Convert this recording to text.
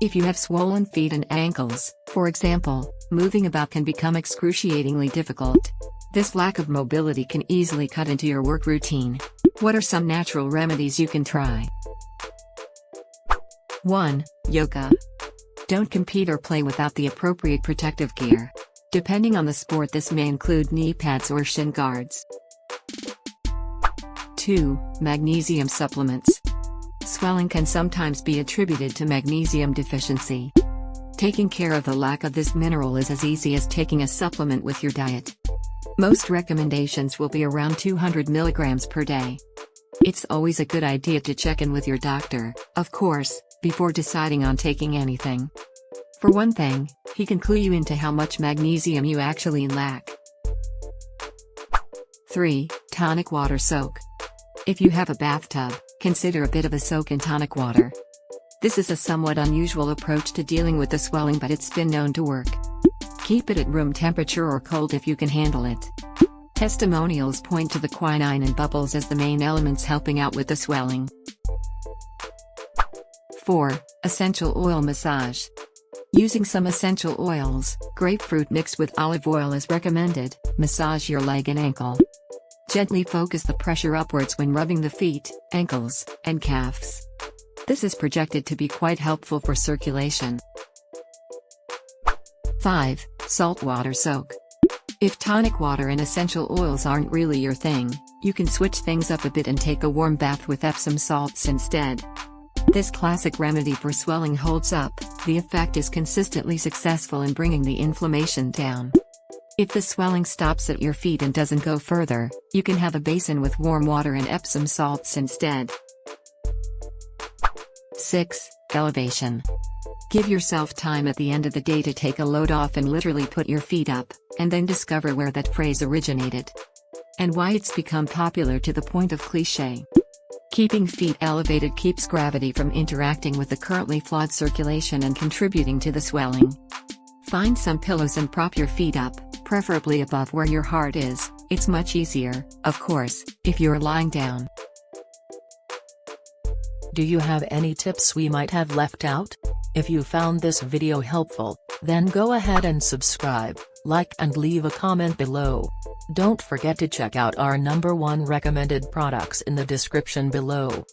If you have swollen feet and ankles, for example, moving about can become excruciatingly difficult. This lack of mobility can easily cut into your work routine. What are some natural remedies you can try? 1. Yoga. Don't compete or play without the appropriate protective gear. Depending on the sport, this may include knee pads or shin guards. 2. Magnesium supplements. Swelling can sometimes be attributed to magnesium deficiency. Taking care of the lack of this mineral is as easy as taking a supplement with your diet. Most recommendations will be around 200 milligrams per day. It's always a good idea to check in with your doctor, of course, before deciding on taking anything. For one thing, he can clue you into how much magnesium you actually lack. 3. Tonic water soak. If you have a bathtub, consider a bit of a soak in tonic water. This is a somewhat unusual approach to dealing with the swelling, but it's been known to work. Keep it at room temperature or cold if you can handle it. Testimonials point to the quinine and bubbles as the main elements helping out with the swelling. 4. Essential oil massage. Using some essential oils, grapefruit mixed with olive oil is recommended. Massage your leg and ankle. Gently focus the pressure upwards when rubbing the feet, ankles, and calves. This is projected to be quite helpful for circulation. 5. Saltwater soak. If tonic water and essential oils aren't really your thing, you can switch things up a bit and take a warm bath with Epsom salts instead. This classic remedy for swelling holds up. The effect is consistently successful in bringing the inflammation down. If the swelling stops at your feet and doesn't go further, you can have a basin with warm water and Epsom salts instead. 6. Elevation. Give yourself time at the end of the day to take a load off and literally put your feet up, and then discover where that phrase originated. And why it's become popular to the point of cliché. Keeping feet elevated keeps gravity from interacting with the currently flawed circulation and contributing to the swelling. Find some pillows and prop your feet up, preferably above where your heart is. It's much easier, of course, if you're lying down. Do you have any tips we might have left out? If you found this video helpful, then go ahead and subscribe, like and leave a comment below. Don't forget to check out our #1 recommended products in the description below.